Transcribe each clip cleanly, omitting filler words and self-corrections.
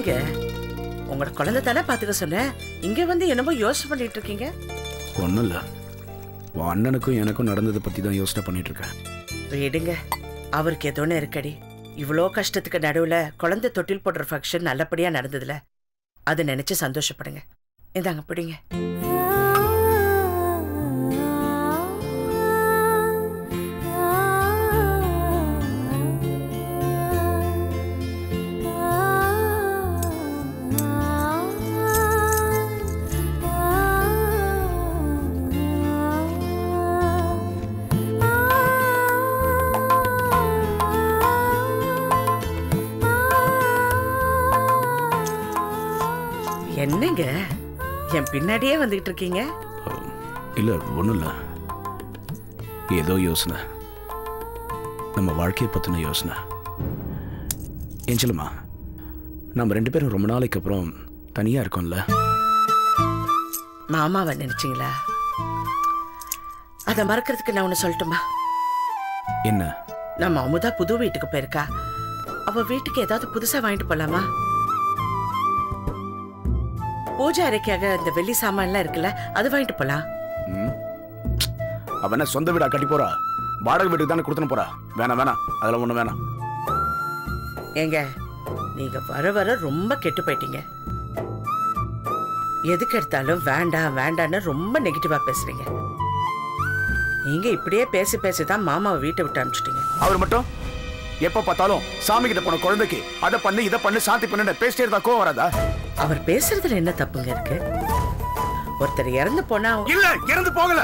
என்னங்க உங்களோட குழந்தை தானே பாத்துக்க சொன்னேன், இங்க வந்து என்னமோ யோசனை பண்ணிட்டு இருக்கீங்க? ஒன்றும் இல்லை, அண்ணனுக்கும் எனக்கும் நடந்ததை பற்றி தான் யோசனை பண்ணிட்டு இருக்கேன். விடுங்க, அவருக்கு எதோன்னு இருக்கடி. இவ்வளோ கஷ்டத்துக்கு நடுவுல குழந்தை தொட்டில் போடுற ஃபங்க்ஷன் நல்லபடியா நடந்ததுல அதை நினைச்சு சந்தோஷப்படுங்க. இந்தாங்க பிடிங்க. என்னங்க என் பின்னாடியே வந்துகிட்டு இருக்கீங்க? இல்லை, ஒன்றும் இல்லை, ஏதோ யோசனை, நம்ம வாழ்க்கையை பற்றின யோசனை. ஏன் சொல்லுமா, நம்ம 2 பேரும் ரொம்ப நாளைக்கு அப்புறம் தனியாக இருக்கோம்ல. மாமாவை நினைச்சிங்களா? அதை மறக்கிறதுக்கு நான் ஒன்று சொல்லட்டுமா? என்ன? நம்ம அமுதா புது வீட்டுக்கு போயிருக்கா. அவ வீட்டுக்கு ஏதாவது புதுசா வாங்கிட்டு போலாமா? பூஜை அறைக்காக இந்த வெள்ளி சாமான்லாம் இருக்குல்ல, அது வாங்கிட்டு போலாம். அவன சொந்த வீடா கட்டி போறா? வாடகை வீட்டுக்கு தானே கொடுத்துன்னு போறா. வேணாம் வேணாம், அதெல்லாம் ஒண்ணு வேணாம். ஏங்க நீங்க வர வர ரொம்ப கெட்டு போயிட்டீங்க. எதுக்கு எடுத்தாலும் வேண்டாம் வேண்டான்னு ரொம்ப நெகட்டிவா பேசுறீங்க. நீங்க இப்படியே பேசி பேசிதான் மாமாவை வீட்டை விட்டு அனுப்பிச்சிட்டீங்க. அவர் மட்டும் எப்ப பார்த்தாலும் சாமி கிட்ட போன குழந்தைக்கு அதை பண்ணு இதை பண்ணு சாந்தி பண்ணு பேசிட்டே இருந்தா கோவம் வராதா? அவர் பேசுறதுல என்ன தப்புங்க இருக்கு? ஒருத்தர் இறந்து போனா இல்ல, இறந்து போகல.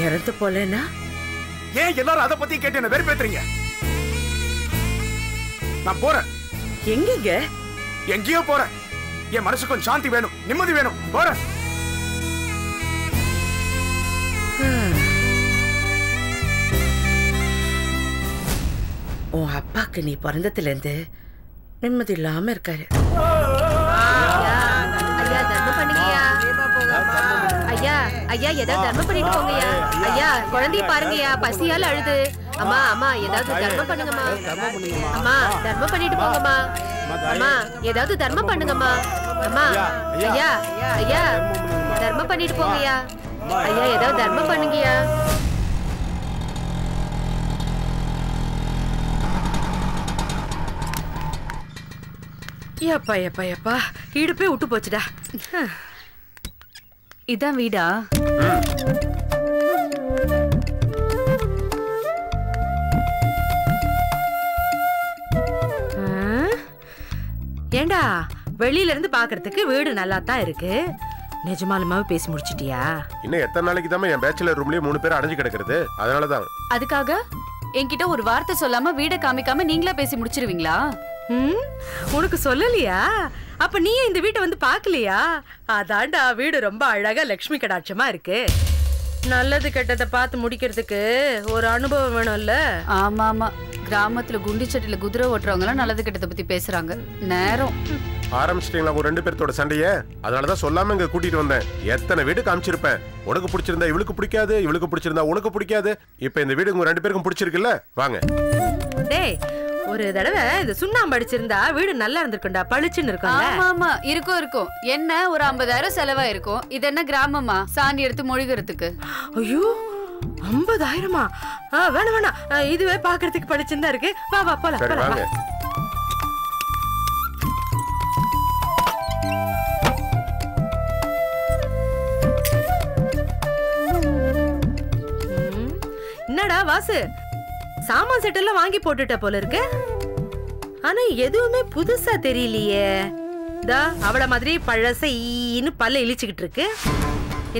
இறந்து போலன்னா ஏன் எல்லாரும் அதை பத்தி கேட்டு என்ன வெறுப்பேத்துறீங்க? நான் போறேன். எங்கங்க? எங்கேயோ போறேன். என் மனசுக்கும் சாந்தி வேணும், நிம்மதி வேணும். போறேன். உன் அப்பாக்கு நீ பிறந்ததுல இருந்து நிம்மதி இல்லாம இருக்காரு. ஐயா தர்மம் பண்ணுங்கய்யா. ஐயா ஐயா ஏதாவது தர்மம் பண்ணிட்டு போங்கய்யா. ஐயா குழந்தைய பாருங்கய்யா, பசியால அழுது. அம்மா அம்மா ஏதாவது தர்மம் பண்ணுங்கம்மா. அம்மா தர்மம் பண்ணிட்டு போங்கம்மா. அம்மா ஏதாவது தர்மம் பண்ணுங்கம்மா. அம்மா ஐயா ஐயா தர்மம் பண்ணிட்டு போங்கய்யா. ஐயா ஏதாவது தர்மம் பண்ணுங்கய்யா. ஏப்பா ஏப்பா ஏப்பா இடுப்பே விட்டு போச்சுடா. இதான் வீடா? ஏண்டா வெளியில இருந்து பாக்குறதுக்கு வீடு நல்லா தான் இருக்கு. நிஜமாலுமாவே பேசி முடிச்சிட்டியா? இன்னும் எத்தனை நாளைக்கு தான் என் பேச்சுலர் ரூம்லயே 3 பேர் அடைஞ்சு கிடக்குறது? அதனாலதான். அதுக்காக என்கிட்ட ஒரு வார்த்தை சொல்லாம வீட காமிக்காம நீங்களா பேசி முடிச்சிருவீங்களா? உனக்கு சொல்லலையா? அப்ப நீ இந்த வீட்டை வந்து பாக்கலையா? அதான்டா வீடு ரொம்ப அழகா லட்சுமி கடாட்சமா இருக்கு. நல்லது கெட்டதை பார்த்து முடிக்கிறதுக்கு ஒரு அனுபவம் வேணும்ல. ஆமா ஆமா, கிராமத்துல குண்டி சட்டில குதிரை ஓட்டுறவங்க எல்லாம் நல்லது கெட்டதை பத்தி பேசுறாங்க. நேரம் ஆரம்பிச்சிட்டீங்களா ஒரு 2 பேர்த்தோட சண்டைய? அதனாலதான் சொல்லாம இங்க கூட்டிட்டு வந்தேன். எத்தனை வீடு காமிச்சிருப்பேன். உனக்கு பிடிச்சிருந்தா இவளுக்கு பிடிக்காது, இவளுக்கு பிடிச்சிருந்தா உனக்கு பிடிக்காது. இப்ப இந்த வீடு உங்க 2 பேருக்கும் பிடிச்சிருக்குல்ல? வாங்க. டேய் ஒரு தடவை இந்த சுண்ணாம்பு அடிச்சிருந்தா வீடு நல்லா இருந்திருக்கும்டா, பளிச்சுன்னு இருக்கும். ஆமா ஆமா இருக்கும் இருக்கும். என்ன ஒரு 50,000 செலவா இருக்கும். இது என்ன கிராமமா சாணி எடுத்து மொழிகிறதுக்கு? ஐயோ 50,000மா? வேணாம் வேணாம், இதுவே பாக்குறதுக்கு பளிச்சுன்னு இருக்கு. வா வா போலாம். சரி வாங்க. என்னடா வாசு, சாமான் செட் எல்லாம் வாங்கி போட்டுட்ட போல இருக்கு. ஆனா எதுவுமே புதுசா தெரியலையே. தா அவள மாதிரி பழச ஈன்னு பல்ல இழிச்சுக்கிட்டு இருக்கு.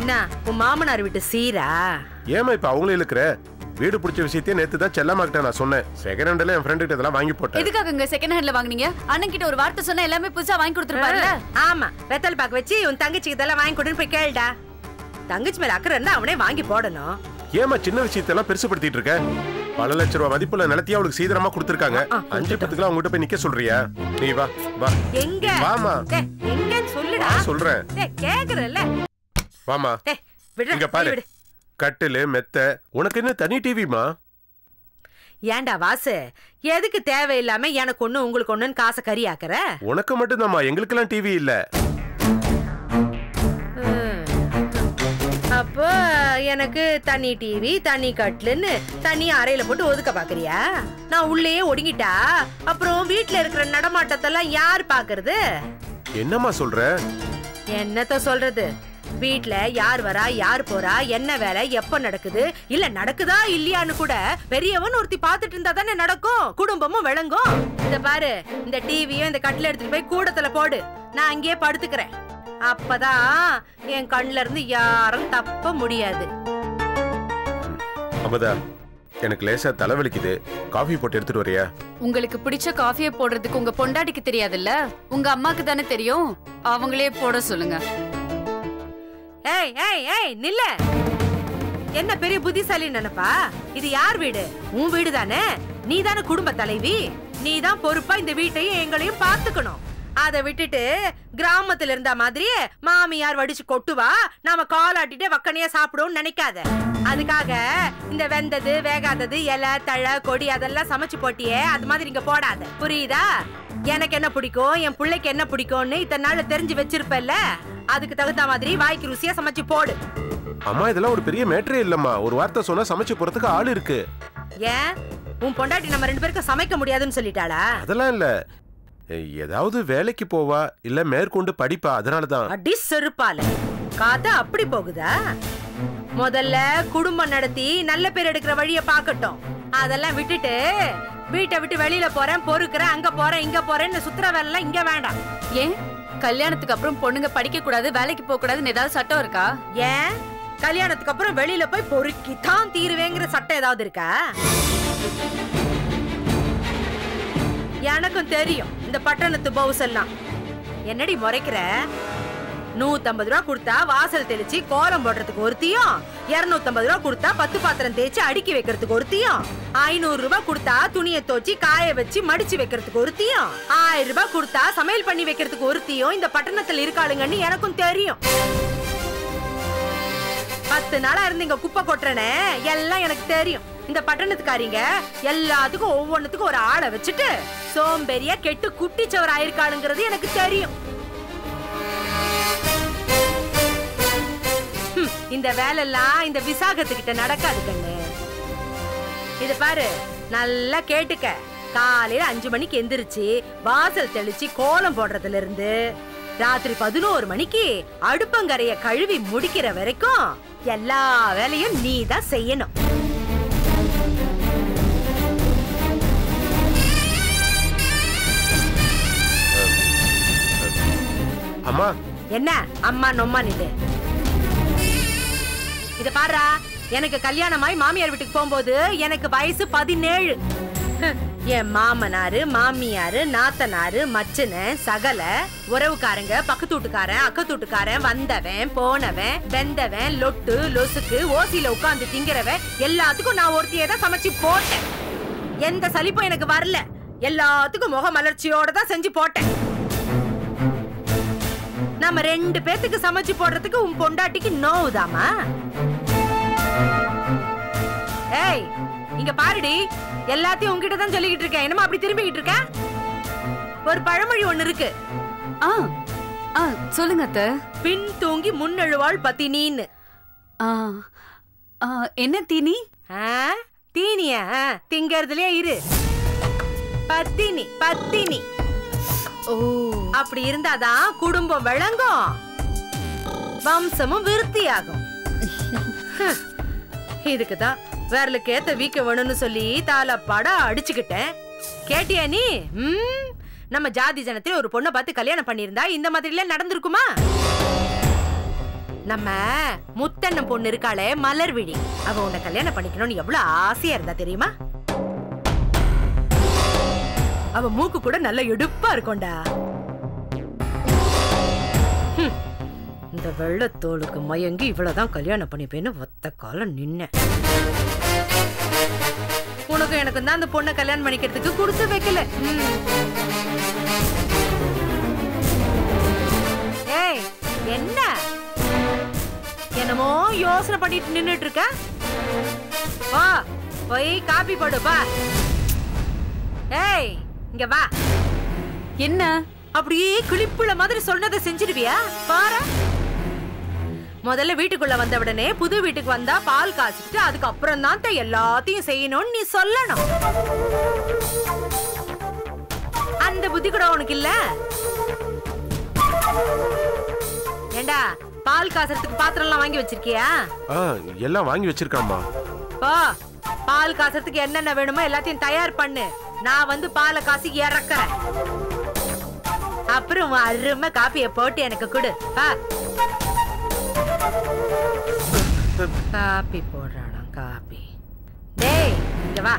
என்ன உன் மாமனார் வீட்டு சீரா? ஏமா இப்ப அவங்களே இருக்கிற வீடு பிடிச்ச விஷயத்தையே நேத்து தான் செல்லமாக்கிட்ட நான் சொன்னேன். செகண்ட் ஹேண்ட்ல என் ஃப்ரெண்ட் கிட்ட இதெல்லாம் வாங்கி போட்டேன். எதுக்காக செகண்ட் ஹேண்ட்ல வாங்குனீங்க? அண்ணன் கிட்ட ஒரு வார்த்தை சொன்னா எல்லாமே புதுசா வாங்கி கொடுத்துருப்பாருல. ஆமா, வெத்தல் பாக்க வச்சு உன் தங்கச்சிக்கு இதெல்லாம் வாங்கி கொடுன்னு போய் கேளுடா. தங்கச்சி மேல அக்கறை இருந்தா அவனே வாங்கி போடணும். ஏமா சின்ன விஷயத்தெல்லாம் பெருசுபடுத்திட்டு இருக்க? பல லட்சம் ரூபாய் மதிப்புள்ள நிலத்தையே அவளுக்கு சீக்கிரமா கொடுத்திருக்காங்க. 5-10 உங்ககிட்ட போய் நிக்க சொல்றியா? நீ வா வா. எங்க? வாமா. எங்கன்னு சொல்லுடா. சொல்றேன். கேக்குறல்ல. வாமா. இங்க பாரு. கட்டிலு மெத்த. உனக்கு என்ன தனி டிவிமா? ஏண்டா வாசு, எதுக்கு தேவையில்லாம எனக்கு ஒண்ணு உங்களுக்கு ஒண்ணுன்னு காசை கறியாக்குற? உனக்கு மட்டும்தாம்மா, எங்களுக்கெல்லாம் டிவி இல்ல. அப்போ எனக்கு தண்ணி டிவி, தண்ணி கட்லுன்னு தண்ணி அறையில போட்டு ஒதுக்க பாக்குறியா? நான் உள்ளேயே ஒடுங்கிட்டா அப்புறம் வீட்டுல இருக்கிற நடமாட்டத்தெல்லாம் யார் பாக்குறது? என்னம்மா சொல்ற? என்னத்த சொல்றது? வீட்ல யார் வரா, யார் போறா, என்ன வேலை, எப்ப நடக்குது, இல்ல நடக்குதா இல்லையான்னு கூட பெரியவன் ஒருத்தி பாத்துட்டு இருந்தா தானே நடக்கும், குடும்பமும் விளங்கும். இந்த பாரு, இந்த டிவியும் இந்த கட்டில எடுத்துட்டு போய் கூடத்துல போடு, நான் அங்கேயே படுத்துக்கிறேன். அப்பதான் என் கண்ணுல இருந்து யாரும் தப்ப முடியாது. அமதா, எனக்கு லேசா தலைவலிக்குது, காஃபி போட்டு எடுத்துட்டு வரியா? உங்களுக்கு பிடிச்ச காஃபியை போடுறதுக்கு உங்க பொண்டாட்டிக்கு தெரியாதுல்ல, உங்க அம்மாக்கு தானே தெரியும், அவங்களே போட சொல்லுங்க. ஏய் ஏய் ஏய் நில்ல. என்ன பெரிய புத்திசாலி நினைப்பா? இது யார் வீடு? உன் வீடு தானே, நீ தானே குடும்ப தலைவி, நீ தான் பொறுப்பா இந்த வீட்டையும் எங்களையும் பாத்துக்கணும். அதை விட்டுட்டு கிராமத்துல இருந்த மாதிரியே மாமியார் வடிச்சு கொட்டுவா, நாம காலாட்டிட்டு வக்கனையா சாப்பிடுவோம்னு நினைக்காத. அதுக்காக இந்த வெந்தது வேகாதது இலை தழை கொடி அதெல்லாம் சமைச்சு போட்டியே, அது மாதிரி இங்க போடாத, புரியுதா? எனக்கு என்ன பிடிக்கும், என் பிள்ளைக்கு என்ன பிடிக்கும்னு இத்தனை நாள் தெரிஞ்சு வச்சிருப்பல்ல, அதுக்கு தகுந்த மாதிரி வாய்க்கு ருசியா சமைச்சு போடு. அம்மா, இதெல்லாம் ஒரு பெரிய மேட்டரே இல்லம்மா, ஒரு வார்த்தை சொன்னா சமைச்சு போறதுக்கு ஆள் இருக்கு. ஏன் உன் பொண்டாட்டி நம்ம 2 பேருக்கும் சமைக்க முடியாதுன்னு சொல்லிட்டாளா? அதெல்லாம் இல்ல, ஏதாவது வேலைக்கு போவா இல்ல மேற்கொண்டு படிப்பா, அதனாலதான். அடி செருப்பால காதா அப்படி போகுதா? முதல்ல குடும்பம் நடத்தி நல்ல பேர் எடுக்கிற வழிய பாக்கட்டும். அதெல்லாம் விட்டுட்டு வீட்டை விட்டு வெளியில போறேன், பொறுக்கிறேன், அங்க போறேன், இங்க போறேன்னு சுத்துற வேலை இங்க வேண்டாம். ஏன் கல்யாணத்துக்கு அப்புறம் பொண்ணுங்க படிக்க கூடாது, வேலைக்கு போக கூடாதுன்னு ஏதாவது சட்டம் இருக்கா? ஏன் கல்யாணத்துக்கு அப்புறம் வெளியில போய் பொறுக்கி தான் தீருவேங்கிற சட்டம் ஏதாவது இருக்கா? எனக்கும் தெரியும் இந்த பட்டணத்து பவுஸ் எல்லாம். என்னடி முறைக்கிற? 150 ரூபா கொடுத்தா வாசல் தெளிச்சு கோலம் போடுறதுக்கு ஒருத்தியும், 250 ரூபா கொடுத்தா 10 பாத்திரம் தேய்ச்சி அடுக்கி வைக்கிறதுக்கு ஒருத்தியும், 500 ரூபாய் கொடுத்தா துணியை தோச்சி காய வச்சு மடிச்சு வைக்கிறதுக்கு ஒருத்தியும், 1000 ரூபாய் கொடுத்தா சமையல் பண்ணி வைக்கிறதுக்கு ஒருத்தியும் இந்த பட்டணத்துல இருக்காளுங்கன்னு எனக்கும் தெரியும். 10 நாளா இருந்து இங்க குப்பை கொட்டுறனே, எல்லாம் எனக்கு தெரியும். இந்த பட்டணத்துக்காரிங்க எல்லாத்துக்கும் ஒவ்வொன்னுத்துக்கும் ஒரு ஆளை வச்சுட்டு சோம்பேறியா கெட்டு குட்டிச்சவர் ஆயிருக்காளுங்கிறது எனக்கு தெரியும். இந்த வேலை எல்லாம் இந்த விசாகத்துக்கிட்ட நடக்காது கண்ணு. இது பாரு, நல்லா கேட்டுக்க. காலையில 5 மணிக்கு எந்திரிச்சு வாசல் தெளிச்சு கோலம் போடுறதுல இருந்து ராத்திரி 11 மணிக்கு அடுப்பங்கரைய கழுவி முடிக்கிற வரைக்கும் எல்லா வேலையும் நீ தான் செய்யணும். அம்மா. என்ன அம்மா நொம்மா நிது? இத பாருடா, எனக்கு கல்யாணமாய் மாமியார் வீட்டுக்கு போகும்போது எனக்கு வயசு 17. என் மாமனாரு மாமியாரு நாத்தனாரு மச்சன சகல உறவுக்காரங்க பக்கத்து வீட்டுக்காரன் அக்கத்து வீட்டுக்காரன் வந்தவன் போனவன் வெந்தவன் லொட்டு லொசுக்கு ஓசியில உட்கார்ந்து திங்கிறவன் எல்லாத்துக்கும் நான் ஒருத்தியே தான் சமைச்சு போட்டேன். எந்த சலிப்பும் எனக்கு வரல, எல்லாத்துக்கும் முக மலர்ச்சியோட தான் செஞ்சு போட்டேன். நம்ம 2 பேத்துக்கு சமைச்சு போடுறதுக்கு உன் பொண்டாட்டிக்கு நோவுதாமா? ஏய் இங்க பாருடி, எல்லாத்தையும் உன்கிட்ட தான் சொல்லிக்கிட்டு இருக்கேன், என்னமா அப்படி திரும்பிக்கிட்டு இருக்க? ஒரு பழமொழி ஒண்ணு இருக்கு. சொல்லுங்க அத்தை. பின் தூங்கி முன்னெழுவாள் பத்தினின்னு. என்ன தீனி? தீனியா? திங்கறதுலயே இரு. பத்தினி பத்தினி. ஓ, அப்படி இருந்தாதான் குடும்பம் விளங்கும், வம்சமும் விருத்தியாகும். இதுக்குதான் வேறலுக்கு ஏத்த வீக்க வேணும்னு சொல்லி தாளப்பாடா அடிச்சுக்கிட்டேன். கேட்டியா நீ? நம்ம ஜாதி ஜனத்துல ஒரு பொண்ணை பார்த்து கல்யாணம் பண்ணிருந்தா இந்த மாதிரி எல்லாம் நடந்திருக்குமா? நம்ம முத்தண்ணன் பொண்ணு இருக்காளே மலர்விழி, அவ உன்னை கல்யாணம் பண்ணிக்கணும்னு எவ்வளவு ஆசையா இருந்தா தெரியுமா? அவ மூக்கு கூட நல்ல எடுப்பா இருக்கும்டா. இந்த வெள்ளத்தோளுக்கு மயங்கி இவ்வளவுதான் கல்யாணம் பண்ணிப்பேன்னு ஒத்த காலம் நின்ன. உனக்கு எனக்கு தான் அந்த பொண்ணை கல்யாணம் பண்ணிக்கிறதுக்கு கொடுத்து வைக்கல. ஏய் என்ன என்னமோ யோசனை பண்ணிட்டு நின்னுட்டு இருக்க? வா போய் காபி போடு பா. ஏய் இங்க வா. என்ன அப்படியே கிளிப்புல மாதிரி சொன்னதை செஞ்சிருவியா பாரு. முதல்ல வீட்டுக்குள்ள வந்த உடனே புது வீட்டுக்கு வந்தா பால் காய்ச்சிட்டு அதுக்கப்புறம் தான் எல்லாத்தையும் செய்யணும்னு நீ சொல்லணும். அந்த புத்தி கூட உனக்கு இல்ல. ஏண்டா பால் காய்ச்சறதுக்கு பாத்திரம் எல்லாம் வாங்கி வச்சிருக்கியா? எல்லாம் வாங்கி வச்சிருக்காம்மா. பால் காய்ச்சறதுக்கு என்னென்ன வேணுமோ எல்லாத்தையும் தயார் பண்ணு. நான் வந்து பாலை காசி இறக்குறேன். அப்புறம் அருமை காப்பியை போட்டு எனக்கு கொடு. காப்பி போடுறாளாம் காப்பி. டேய் இங்க வா.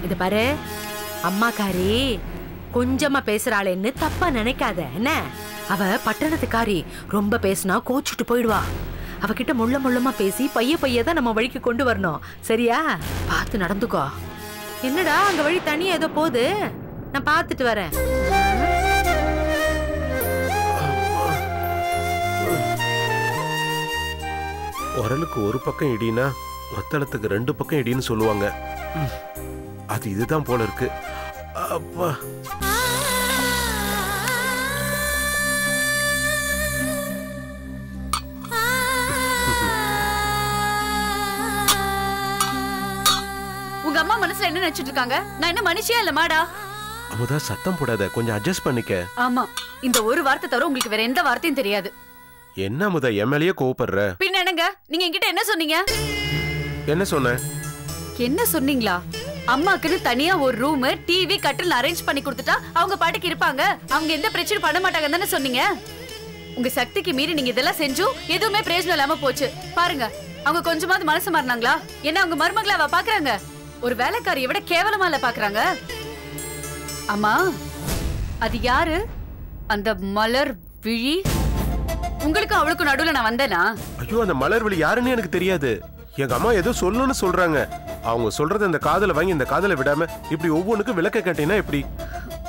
இது பாரு அம்மாக்காரி கொஞ்சமா பேசுறாளேன்னு தப்பா நினைக்காத என்ன. அவ பட்டணத்துக்காரி, ரொம்ப பேசினா கோச்சுட்டு போயிடுவா. அவகிட்ட முள்ள முள்ளமா பேசி பையதான் நம்ம வழிக்கு கொண்டு வரணும். சரியா? பார்த்து நடந்துக்கோ. என்னடா அங்க வழி தனியா ஏதோ போகுது, நான் பார்த்துட்டு வரேன். உரலுக்கு ஒரு பக்கம் இடினா மத்தளத்துக்கு 2 பக்கம் இடின்னு சொல்லுவாங்க. அது இதுதான் போல இருக்கு. அப்பா உங்க அம்மா மனசுல என்ன நினைச்சிட்டு இருக்காங்க? நான் என்ன மனுஷியா இல்ல மாடா? அமுதா சத்தம் போடாத, கொஞ்சம் அட்ஜஸ்ட் பண்ணிக்க. ஆமா, இந்த ஒரு வார்த்தை தவிர உங்களுக்கு வேற எந்த வார்த்தையும் தெரியாது. என்ன அமுதா எம்எல்ஏ கோவப்படுற? பின்ன என்னங்க, நீங்க என்கிட்ட என்ன சொன்னீங்க? என்ன சொன்ன? என்ன சொன்னீங்களா? அம்மாக்குன்னு தனியா ஒரு ரூம், டிவி, கட்டில் அரேஞ்ச் பண்ணி கொடுத்துட்டா அவங்க பாட்டுக்கு இருப்பாங்க, அவங்க எந்த பிரச்சனையும் பண்ண மாட்டாங்கன்னு தானே சொன்னீங்க. உங்க சக்திக்கு மீறி நீங்க இதெல்லாம் செஞ்சும் எதுவுமே பிரயோஜனம் இல்லாம போச்சு. பாருங்க, அவங்க கொஞ்சமாவது மனசு மாறினாங்களா? என்ன அவங்க மருமகளா பாக்குறாங்க? ஒரு வேலைக்காரியை விட கேவலமா இல்ல பாக்குறாங்க. அம்மா, அது யாரு? அந்த மலர் விழி. உங்களுக்கு அவளுக்கு நடுவுல நான் வந்தேனா? ஐயோ, அந்த மலர் விழி யாருன்னு எனக்கு தெரியாது. எங்க அம்மா ஏதோ சொல்லணும்னு சொல்றாங்க. அவங்க சொல்றது அந்த காதல வாங்கி இந்த காதல விடாம இப்படி ஒவ்வொன்றுக்கும் விளக்க கேட்டீங்கன்னா எப்படி?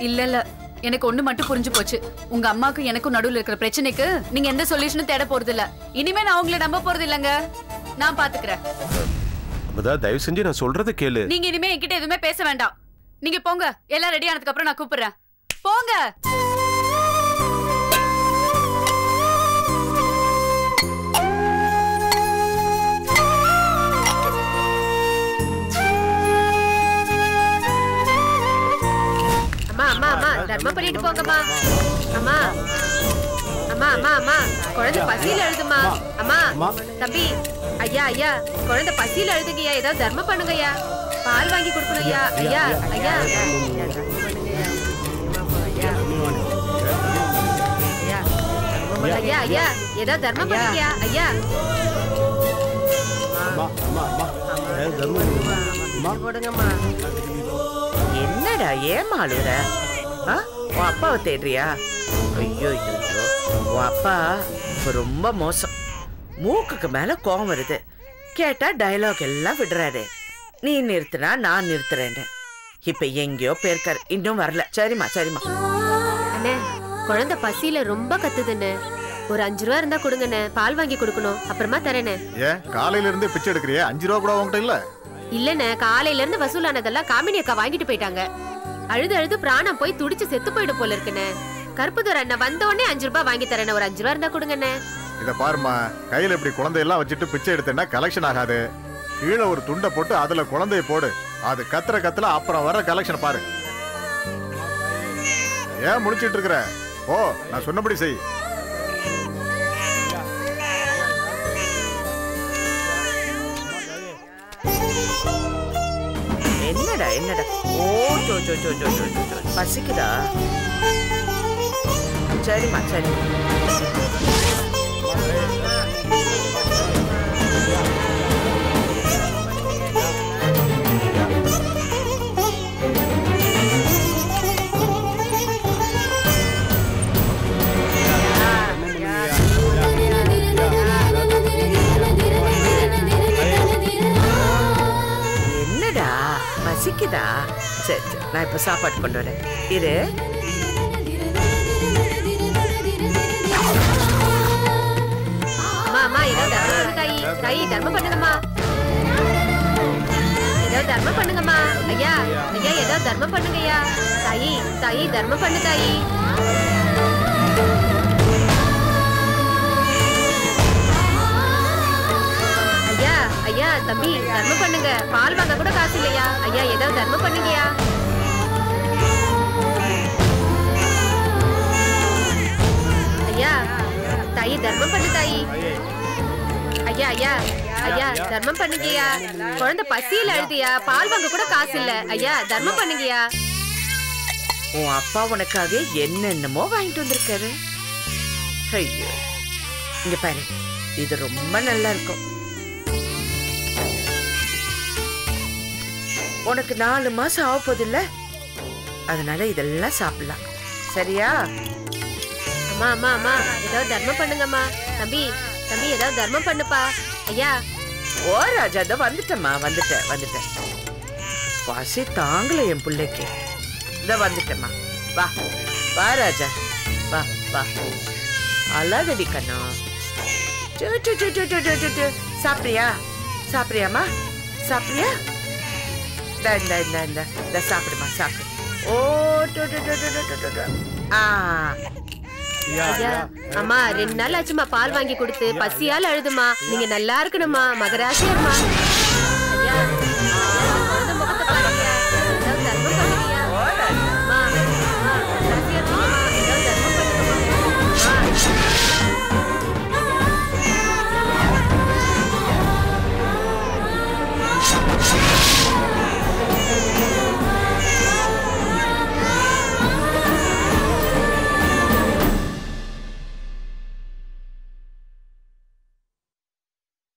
இல்ல, எனக்கு ஒண்ணு மட்டும் புரிஞ்சு போச்சு. உங்க அம்மாக்கும் எனக்கும் நடுவுல இருக்கிற பிரச்சனைக்கு நீங்க எந்த சொல்யூஷனும் தேட போறது இல்ல. இனிமே நான் உங்களை நம்ப போறது இல்லங்க. நான் பாத்துக்கிறேன். அப்பதான் தயவு செஞ்சு நான் சொல்றதை கேளு. நீங்க இனிமே என்கிட்ட எதுவுமே பேச வேண்டாம். நீங்க போங்க. எல்லாம் ரெடி ஆனதுக்கு அப்புறம் நான் கூப்பிடுறேன். போங்க. அம்மா அம்மா தர்மம் பண்ணிட்டு போங்கம்மா. அம்மா அம்மா அம்மா அம்மா குழந்தை பசியில அழுதுமா. அம்மா தம்பி, ஐயா ஐயா குழந்தை பசியில அழுதுங்கய்யா, ஏதாவது தர்மம் பண்ணுங்கய்யா. பால் வாங்கி கொடுக்கணும் ஐயா. ஐயா ஐயா ஐயா ஐயா ஏதாவது தர்மம் பண்ணுங்கய்யா. ஐயா என்னடா ஏமா அழுற? உன் அப்பாவை தேடுறியா? ஐயோ ஐயோ, உன் அப்பா இப்ப ரொம்ப மோசம். மூக்குக்கு மேல கோவம் வருது. கேட்டா டயலாக் எல்லாம் விடுறாரு. நீ நிறுத்தினா நான் நிறுத்துறேன். இப்ப எங்கேயோ போயிருக்காரு, இன்னும் வரல. சரிம்மா சரிம்மா. அண்ணே, குழந்தை பசியில ரொம்ப கத்துதுன்னு ஒரு 5 ரூபா இருந்தா கொடுங்கண்ணே. பால் வாங்கி கொடுக்கணும், அப்புறமா தரேனே. ஏன் காலையில இருந்து பிச்சை எடுக்கிறியா? 5 ரூபா கூட உங்ககிட்ட இல்ல? இல்லண்ணே, காலையில இருந்து வசூலானதெல்லாம் காமினி அக்கா வாங்கிட்டு போயிட்டாங்க. அழுது அழுது பிராணம் போய் துடிச்சு செத்து போயிடும் போல இருக்குண்ணே. கருப்புதுரை அண்ணன் வந்த உடனே 5 ரூபாய் வாங்கி தரேன். ஒரு 5 ரூபா இருந்தா கொடுங்கண்ணே. இத பாருமா, கையில இப்படி குழந்தையெல்லாம் வச்சுட்டு பிச்சை எடுத்தேன்னா கலெக்ஷன் ஆகாது. கீழே ஒரு துண்டை போட்டு அதுல குழந்தைய போடு. அது கத்துற அப்புறம் வர கலெக்ஷன் பாரு. ஏன் முடிச்சிட்டு இருக்கிற? ஓ, நான் சொன்னபடி செய். என்னடா என்னடா? ஓ ஜோ ஜோ ஜோ ஜோ ஜோ ஜோ, பசிக்குதா? சரிம்மா சரி. பசிக்குதா? சரி சரி, நான் இப்ப சாப்பாடு கொண்டு வரேன். இரு. அம்மா அம்மா ஏதாவது தர்மம் பண்ணு தாயி. தாயி தர்மம் பண்ணுங்கம்மா. ஏதோ தர்மம் பண்ணுங்கம்மா. ஐயா ஐயா ஏதோ தர்மம் பண்ணுங்கய்யா. தாயி தாயி தர்மம் பண்ணு தாயி. ஐயா ஐயா தம்பி தர்மம் பண்ணுங்க. பால் வாங்க கூட காசு இல்லையா? ஐயா ஏதோ தர்மம் பண்ணுங்கய்யா. ஐயா தாயி தர்மம் பண்ணு தாயி. ஐயா ஐயா ஐயா தர்மம் பண்ணுங்கய்யா. குழந்தை பசியில அழுதியா, பால் வாங்க கூட காசு இல்ல. ஐயா தர்மம் பண்ணுங்கய்யா. உன் அப்பா உனக்காக என்னென்னமோ வாங்கிட்டு வந்திருக்காரு. ஐயோ இங்க பாரு, இது ரொம்ப நல்லா இருக்கும். உனக்கு 4 மாசம் ஆக போதில்ல, அதனால இதெல்லாம் சாப்பிடலாம். சரியா? அம்மா அம்மா அம்மா ஏதாவது தர்மம் பண்ணுங்கம்மா. தம்பி தம்பி ஏதாவது தர்மம் பண்ணுப்பா. ஐயா ஓ ராஜா, இதோ வந்துட்டேம்மா, வந்துட்டேன். பசி தாங்கல என் பிள்ளைக்கு. இதோ வந்துட்டேம்மா. வா வா ராஜா, வா வா. அழகடி கண்ணா. சாப்பிட்றியா? சாப்பிட்றியாம்மா? சாப்பிட்றியா? இந்த சாப்பிடுமா, சாப்பிடு. ஓ ஐயா அம்மா 2 நாள் ஆச்சுமா பால் வாங்கி கொடுத்து. பசியால அழுதுமா. நீங்க நல்லா இருக்கணுமா, மகராசியம்மா.